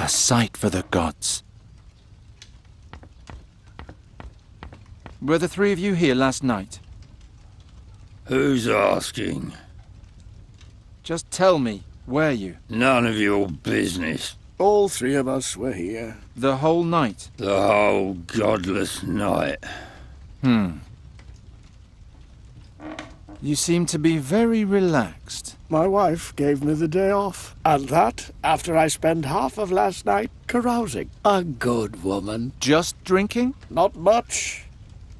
A sight for the gods. Were the three of you here last night? Who's asking? Just tell me, were you? None of your business. All three of us were here. The whole night? The whole godless night. You seem to be very relaxed. My wife gave me the day off. And that after I spent half of last night carousing. A good woman. Just drinking? Not much.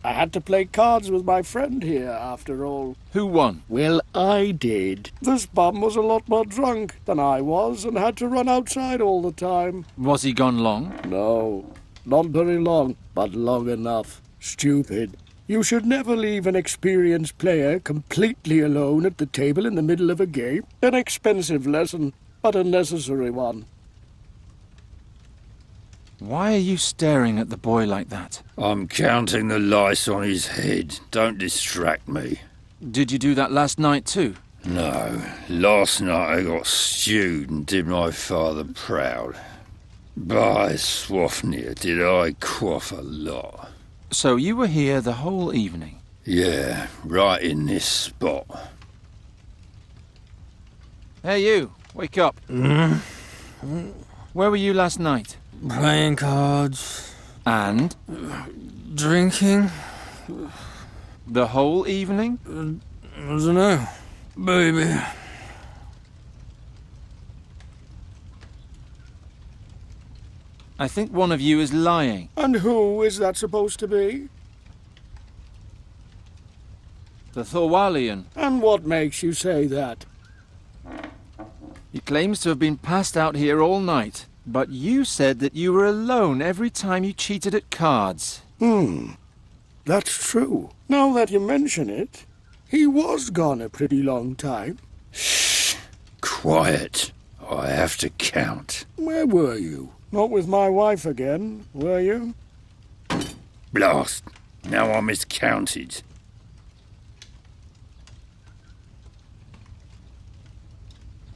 I had to play cards with my friend here, after all. Who won? Well, I did. This bum was a lot more drunk than I was and had to run outside all the time. Was he gone long? No, not very long, but long enough. Stupid. You should never leave an experienced player completely alone at the table in the middle of a game. An expensive lesson, but a necessary one. Why are you staring at the boy like that? I'm counting the lice on his head. Don't distract me. Did you do that last night too? No. Last night I got stewed and did my father proud. By Swafnir, did I quaff a lot. So you were here the whole evening? Yeah, right in this spot. Hey you, wake up. Where were you last night? Playing cards. And? Drinking. The whole evening? I don't know. Baby. I think one of you is lying. And who is that supposed to be? The Thorwalian. And what makes you say that? He claims to have been passed out here all night. But you said that you were alone every time you cheated at cards. That's true. Now that you mention it, he was gone a pretty long time. Shh. Quiet. I have to count. Where were you? Not with my wife again, were you? Blast. Now I miscounted.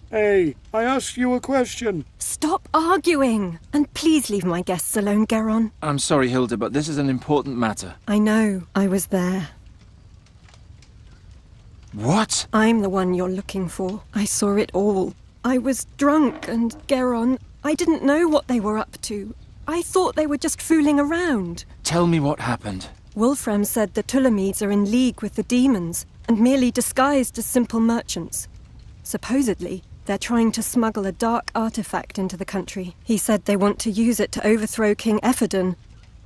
Hey, I asked you a question. Stop arguing! And please leave my guests alone, Geron. I'm sorry, Hilda, but this is an important matter. I know. I was there. What? I'm the one you're looking for. I saw it all. I was drunk, and Geron, I didn't know what they were up to. I thought they were just fooling around. Tell me what happened. Wolfram said the Tulamides are in league with the demons, and merely disguised as simple merchants. Supposedly, they're trying to smuggle a dark artifact into the country. He said they want to use it to overthrow King Ephedon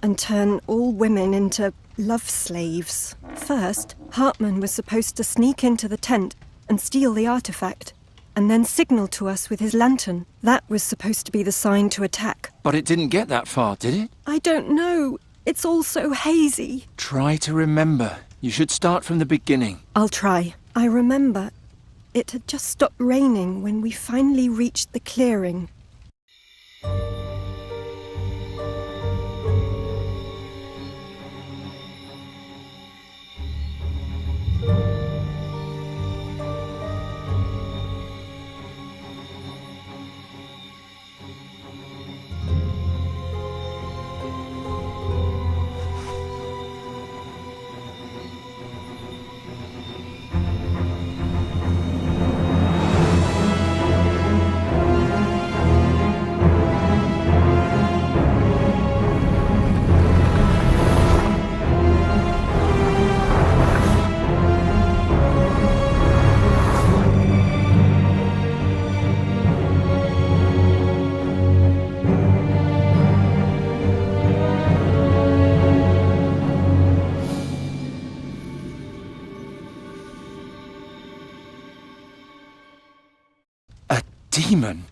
and turn all women into love slaves. First, Hartman was supposed to sneak into the tent and steal the artifact, and then signal to us with his lantern. That was supposed to be the sign to attack. But it didn't get that far, did it? I don't know. It's all so hazy. Try to remember. You should start from the beginning. I'll try. I remember it had just stopped raining when we finally reached the clearing. Demon?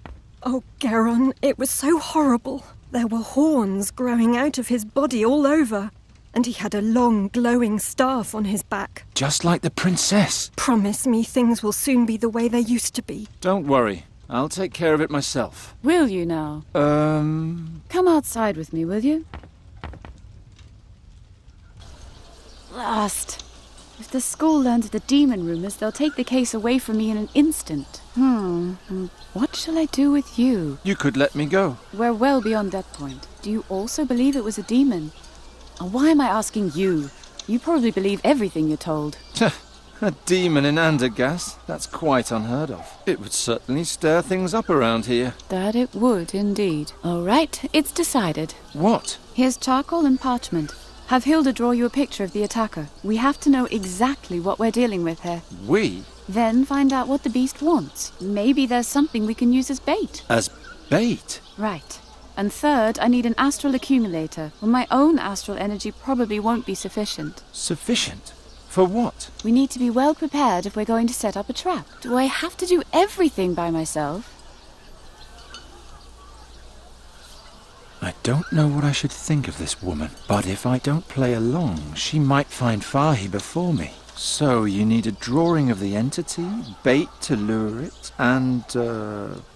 Oh, Geron, it was so horrible. There were horns growing out of his body all over, and he had a long, glowing staff on his back. Just like the princess. Promise me things will soon be the way they used to be. Don't worry. I'll take care of it myself. Will you now? Come outside with me, will you? Last. If the school learns of the demon rumors, they'll take the case away from me in an instant. What shall I do with you? You could let me go. We're well beyond that point. Do you also believe it was a demon? And why am I asking you? You probably believe everything you're told. A demon in Andergast? That's quite unheard of. It would certainly stir things up around here. That it would, indeed. All right, it's decided. What? Here's charcoal and parchment. Have Hilda draw you a picture of the attacker. We have to know exactly what we're dealing with here. We? Then find out what the beast wants. Maybe there's something we can use as bait. As bait? Right. And third, I need an astral accumulator. Well, my own astral energy probably won't be sufficient. Sufficient? For what? We need to be well prepared if we're going to set up a trap. Do I have to do everything by myself? I don't know what I should think of this woman, but if I don't play along, she might find Fahi before me. So you need a drawing of the entity, bait to lure it, and,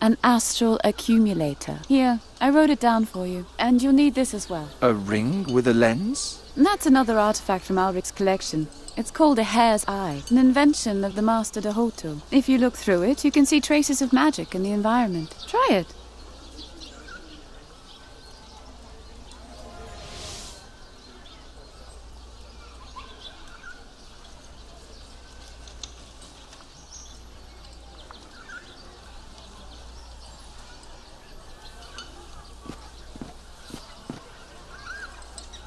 An astral accumulator. Here, I wrote it down for you. And you'll need this as well. a ring with a lens? That's another artifact from Alric's collection. It's called a hare's eye, an invention of the Master de Hoto. If you look through it, you can see traces of magic in the environment. Try it.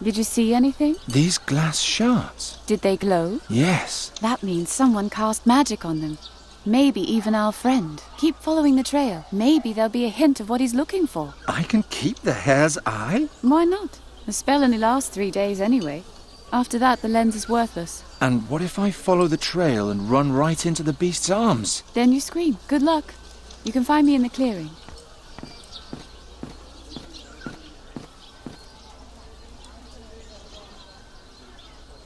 Did you see anything? These glass shards? Did they glow? Yes. That means someone cast magic on them. Maybe even our friend. Keep following the trail. Maybe there'll be a hint of what he's looking for. I can keep the hare's eye? Why not? The spell only lasts 3 days anyway. After that, the lens is worthless. And what if I follow the trail and run right into the beast's arms? Then you scream. Good luck. You can find me in the clearing.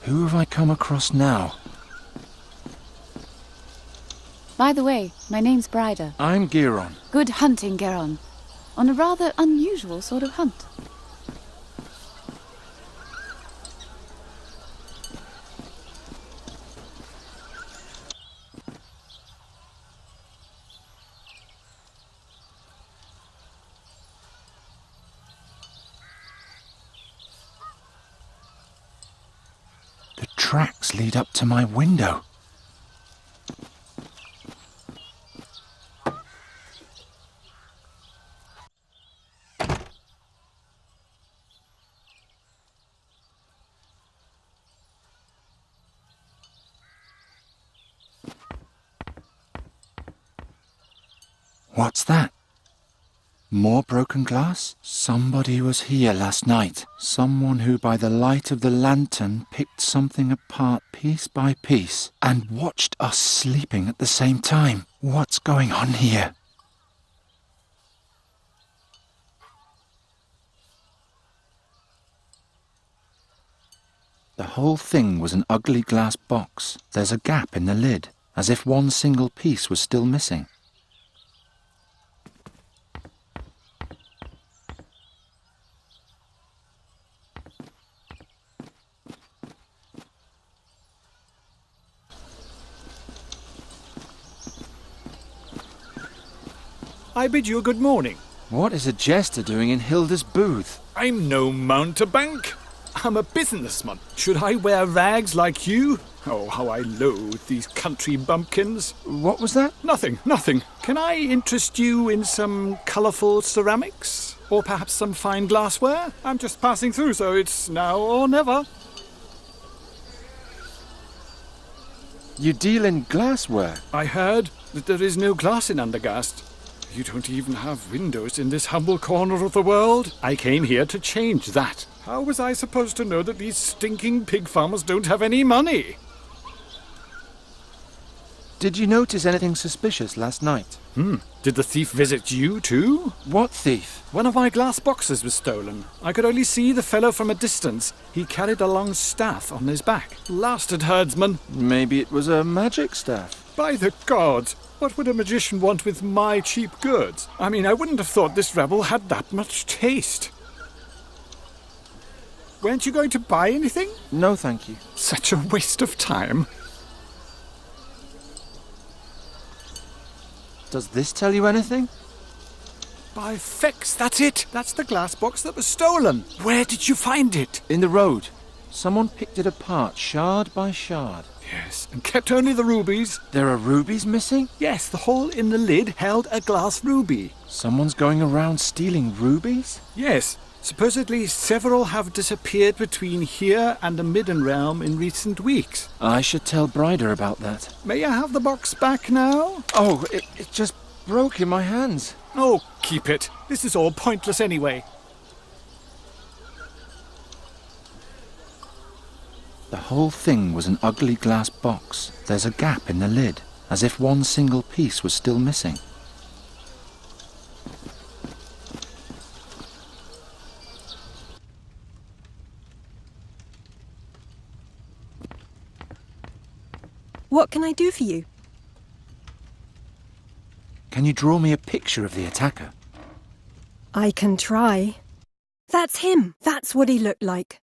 Who have I come across now? By the way, my name's Bryder. I'm Giron. Good hunting, Geron. On a rather unusual sort of hunt. The tracks lead up to my window. What's that? More broken glass? Somebody was here last night. Someone who by the light of the lantern picked something apart piece by piece and watched us sleeping at the same time. What's going on here? The whole thing was an ugly glass box. There's a gap in the lid, as if one single piece was still missing. I bid you a good morning. What is a jester doing in Hilda's booth? I'm no mountebank. I'm a businessman. Should I wear rags like you? Oh, how I loathe these country bumpkins. What was that? Nothing. Can I interest you in some colourful ceramics? Or perhaps some fine glassware? I'm just passing through, so it's now or never. You deal in glassware? I heard that there is no glass in Andergast. You don't even have windows in this humble corner of the world. I came here to change that. How was I supposed to know that these stinking pig farmers don't have any money? Did you notice anything suspicious last night? Did the thief visit you too? What thief? One of my glass boxes was stolen. I could only see the fellow from a distance. He carried a long staff on his back. Blasted herdsman. Maybe it was a magic staff. By the gods, what would a magician want with my cheap goods? I mean, I wouldn't have thought this rebel had that much taste. Weren't you going to buy anything? No, thank you. Such a waste of time. Does this tell you anything? By fex, that's it. That's the glass box that was stolen. Where did you find it? In the road. Someone picked it apart, shard by shard. Yes, and kept only the rubies. There are rubies missing? Yes, the hole in the lid held a glass ruby. Someone's going around stealing rubies? Yes, supposedly several have disappeared between here and the Midden Realm in recent weeks. I should tell Bryder about that. May I have the box back now? Oh, it just broke in my hands. Oh, keep it. This is all pointless anyway. The whole thing was an ugly glass box. There's a gap in the lid, as if one single piece was still missing. What can I do for you? Can you draw me a picture of the attacker? I can try. That's him. That's what he looked like.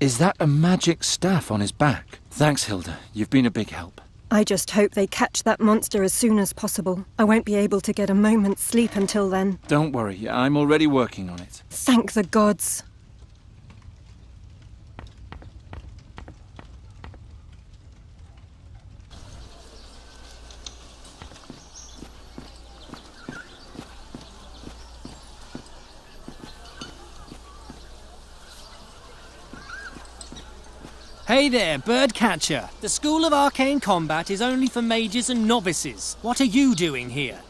Is that a magic staff on his back? Thanks, Hilda. You've been a big help. I just hope they catch that monster as soon as possible. I won't be able to get a moment's sleep until then. Don't worry, I'm already working on it. Thank the gods. Hey there, Birdcatcher. The School of Arcane Combat is only for mages and novices. What are you doing here?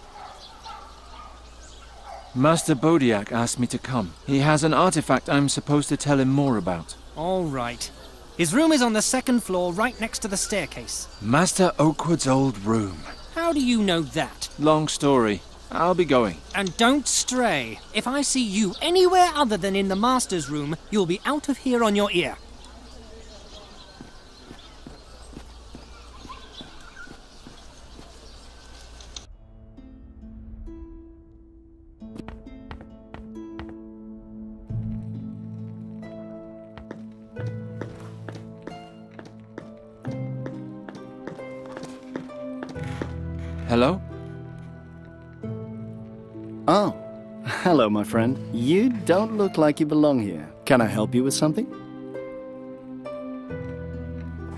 Master Bodiak asked me to come. He has an artifact I'm supposed to tell him more about. All right. His room is on the second floor, right next to the staircase. Master Oakwood's old room. How do you know that? Long story. I'll be going. And don't stray. If I see you anywhere other than in the Master's room, you'll be out of here on your ear. Hello? Oh, hello, my friend. You don't look like you belong here. Can I help you with something?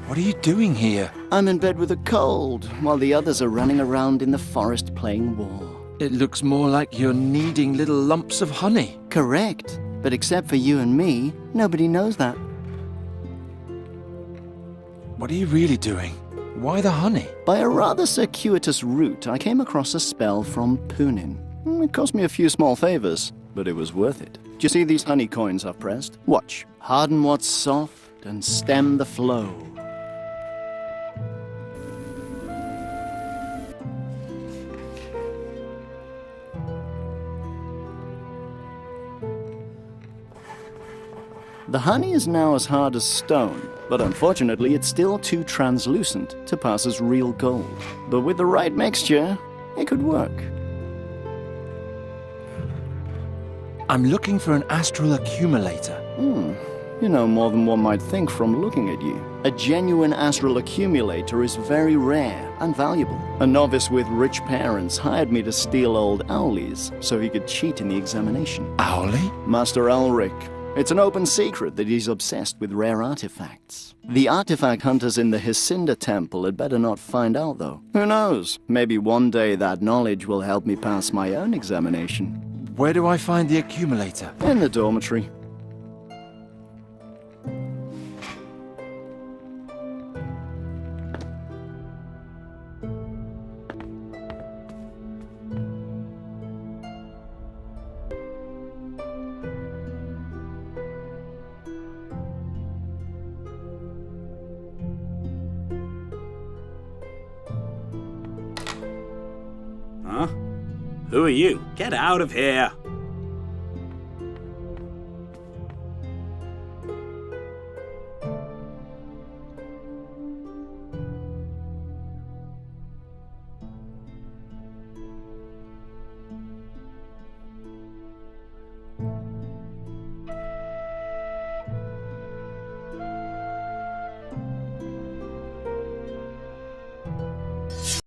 What are you doing here? I'm in bed with a cold, while the others are running around in the forest playing war. It looks more like you're kneading little lumps of honey. Correct, but except for you and me, nobody knows that. What are you really doing? Why the honey? By a rather circuitous route, I came across a spell from Punin. It cost me a few small favors, but it was worth it. Do you see these honey coins I've pressed? Watch. Harden what's soft and stem the flow. The honey is now as hard as stone, but unfortunately it's still too translucent to pass as real gold. But with the right mixture, it could work. I'm looking for an astral accumulator. You know more than one might think from looking at you. A genuine astral accumulator is very rare and valuable. A novice with rich parents hired me to steal old Owley's so he could cheat in the examination. Owley? Master Elric. It's an open secret that he's obsessed with rare artifacts. The artifact hunters in the Hycinda Temple had better not find out, though. Who knows? Maybe one day that knowledge will help me pass my own examination. Where do I find the accumulator? In the dormitory. Huh? Who are you? Get out of here!